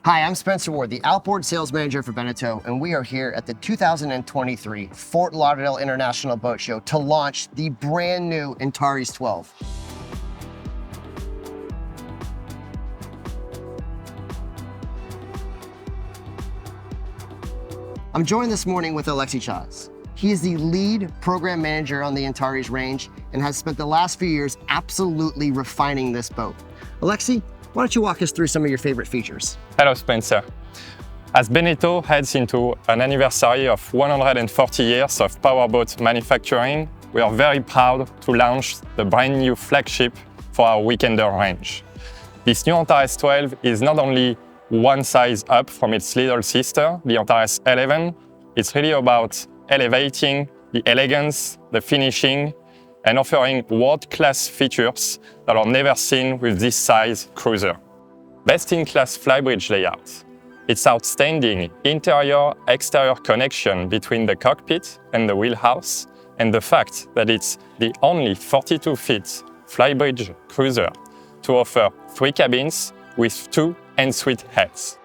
Hi, I'm Spencer Ward, the Outboard Sales Manager for Beneteau, and we are here at the 2023 Fort Lauderdale International Boat Show to launch the brand new Antares 12. I'm joined this morning with Alexi Chaz. He is the lead program manager on the Antares range and has spent the last few years absolutely refining this boat. Alexi, why don't you walk us through some of your favorite features? Hello, Spencer. As Beneteau heads into an anniversary of 140 years of powerboat manufacturing, we are very proud to launch the brand new flagship for our weekender range. This new Antares 12 is not only one size up from its little sister, the Antares 11. It's really about elevating the elegance, the finishing, and offering world-class features that are never seen with this size cruiser. Best-in-class flybridge layout. Its outstanding interior-exterior connection between the cockpit and the wheelhouse, and the fact that it's the only 42-feet flybridge cruiser to offer 3 cabins with 2 ensuite heads.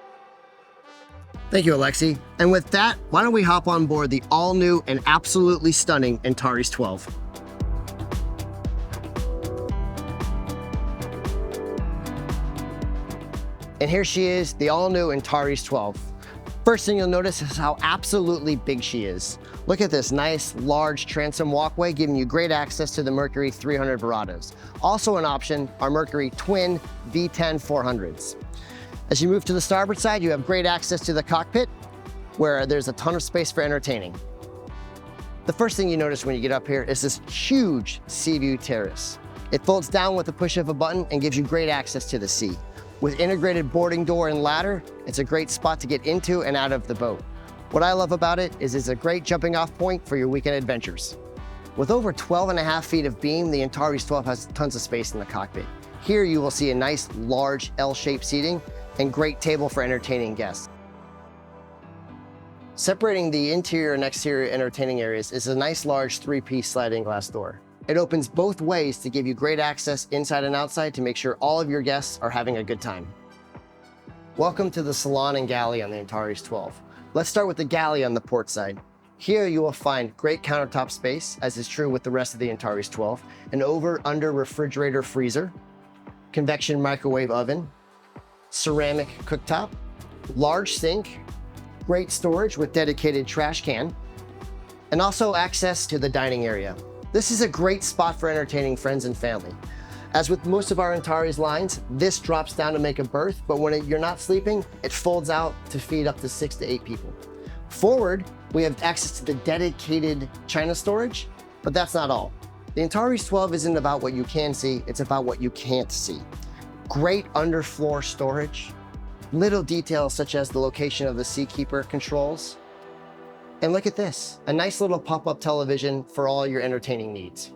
Thank you, Alexi. And with that, why don't we hop on board the all-new and absolutely stunning Antares 12. And here she is, the all-new Antares 12. First thing you'll notice is how absolutely big she is. Look at this nice, large transom walkway giving you great access to the Mercury 300 Verados. Also an option are Mercury twin V10 400s. As you move to the starboard side, you have great access to the cockpit where there's a ton of space for entertaining. The first thing you notice when you get up here is this huge sea view terrace. It folds down with the push of a button and gives you great access to the sea. With integrated boarding door and ladder, it's a great spot to get into and out of the boat. What I love about it is it's a great jumping off point for your weekend adventures. With over 12.5 feet of beam, the Antares 12 has tons of space in the cockpit. Here you will see a nice large L-shaped seating and great table for entertaining guests. Separating the interior and exterior entertaining areas is a nice large 3-piece sliding glass door. It opens both ways to give you great access inside and outside to make sure all of your guests are having a good time. Welcome to the salon and galley on the Antares 12. Let's start with the galley on the port side. Here you will find great countertop space, as is true with the rest of the Antares 12, an over-under refrigerator freezer, convection microwave oven, ceramic cooktop, large sink, great storage with dedicated trash can, and also access to the dining area. This is a great spot for entertaining friends and family. As with most of our Antares lines, this drops down to make a berth, but when you're not sleeping, it folds out to feed up to 6 to 8 people. Forward, we have access to the dedicated china storage, but that's not all. The Antares 12 isn't about what you can see, it's about what you can't see. Great underfloor storage, little details such as the location of the Seakeeper controls. And look at this, a nice little pop-up television for all your entertaining needs.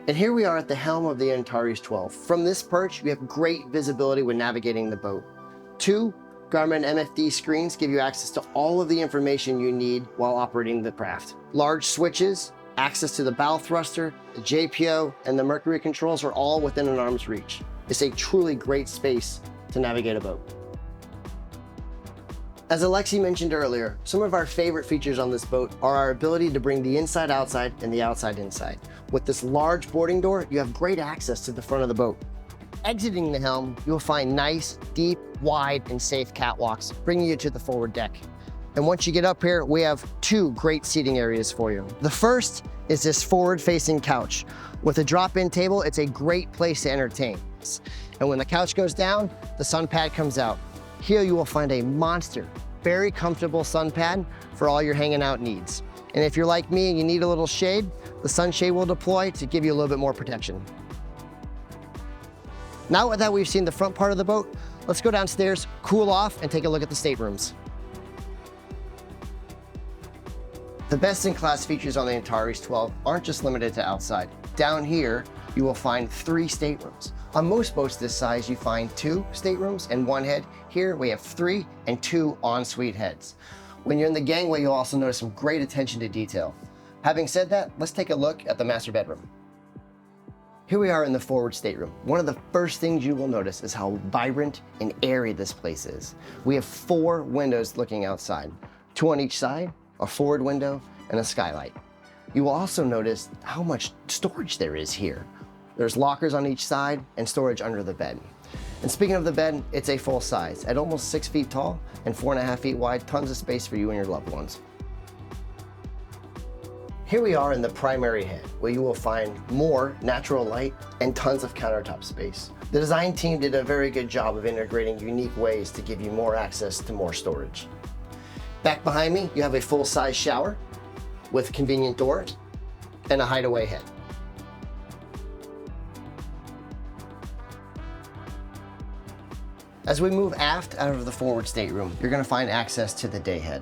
And here we are at the helm of the Antares 12. From this perch, we have great visibility when navigating the boat. 2 Garmin MFD screens give you access to all of the information you need while operating the craft. Large switches, access to the bow thruster, the JPO, and the Mercury controls are all within an arm's reach. It's a truly great space to navigate a boat. As Alexi mentioned earlier, some of our favorite features on this boat are our ability to bring the inside outside and the outside inside. With this large boarding door, you have great access to the front of the boat. Exiting the helm, you'll find nice, deep, wide, and safe catwalks, bringing you to the forward deck. And once you get up here, we have 2 great seating areas for you. The first is this forward-facing couch. With a drop-in table, it's a great place to entertain. And when the couch goes down, the sun pad comes out. Here you will find a monster, very comfortable sun pad for all your hanging out needs. And if you're like me and you need a little shade, the sunshade will deploy to give you a little bit more protection. Now that we've seen the front part of the boat, let's go downstairs, cool off, and take a look at the staterooms. The best-in-class features on the Antares 12 aren't just limited to outside. Down here, you will find 3 staterooms. On most boats this size, you find 2 staterooms and 1 head. Here we have 3 and 2 ensuite heads. When you're in the gangway, you'll also notice some great attention to detail. Having said that, let's take a look at the master bedroom. Here we are in the forward stateroom. One of the first things you will notice is how vibrant and airy this place is. We have 4 windows looking outside, 2 on each side, a forward window, and a skylight. You will also notice how much storage there is here. There's lockers on each side and storage under the bed. And speaking of the bed, it's a full size. At almost 6 feet tall and 4.5 feet wide, tons of space for you and your loved ones. Here we are in the primary head, where you will find more natural light and tons of countertop space. The design team did a very good job of integrating unique ways to give you more access to more storage. Back behind me, you have a full-size shower with convenient doors and a hideaway head. As we move aft out of the forward stateroom, you're gonna find access to the day head.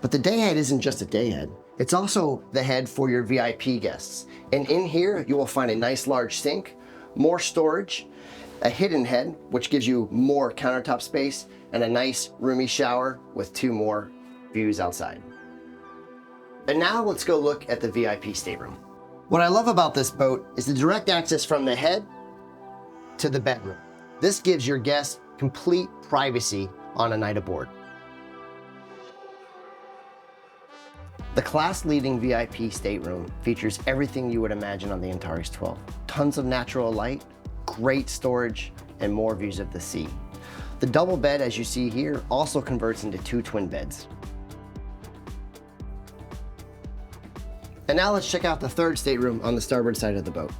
But the day head isn't just a day head. It's also the head for your VIP guests. And in here, you will find a nice large sink, more storage, a hidden head, which gives you more countertop space, and a nice roomy shower with 2 more views outside. And now let's go look at the VIP stateroom. What I love about this boat is the direct access from the head to the bedroom. This gives your guests complete privacy on a night aboard. The class-leading VIP stateroom features everything you would imagine on the Antares 12. Tons of natural light, great storage, and more views of the sea. The double bed, as you see here, also converts into 2 twin beds. And now let's check out the third stateroom on the starboard side of the boat.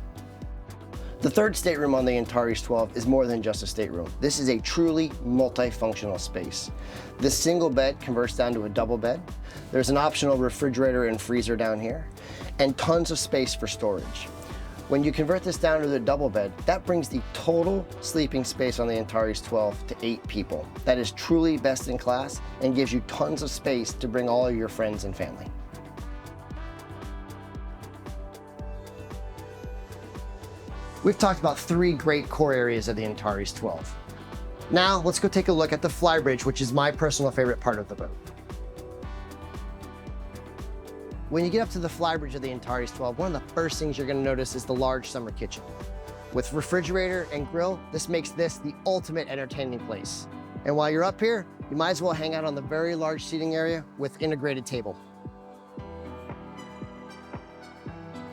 The third stateroom on the Antares 12 is more than just a stateroom. This is a truly multifunctional space. This single bed converts down to a double bed. There's an optional refrigerator and freezer down here, and tons of space for storage. When you convert this down to the double bed, that brings the total sleeping space on the Antares 12 to 8 people. That is truly best in class and gives you tons of space to bring all of your friends and family. We've talked about 3 great core areas of the Antares 12. Now, let's go take a look at the flybridge, which is my personal favorite part of the boat. When you get up to the flybridge of the Antares 12, one of the first things you're gonna notice is the large summer kitchen. With refrigerator and grill, this makes this the ultimate entertaining place. And while you're up here, you might as well hang out on the very large seating area with integrated table.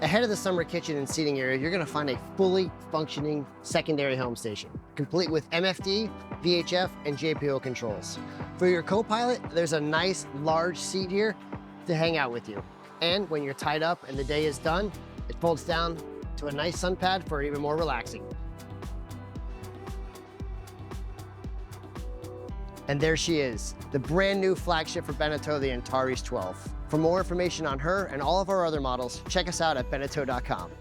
Ahead of the summer kitchen and seating area, you're gonna find a fully functioning secondary home station, complete with MFD, VHF, and JPO controls. For your co-pilot, there's a nice large seat here to hang out with you. And when you're tied up and the day is done, it folds down to a nice sun pad for even more relaxing. And there she is, the brand new flagship for Beneteau, the Antares 12. For more information on her and all of our other models, check us out at Beneteau.com.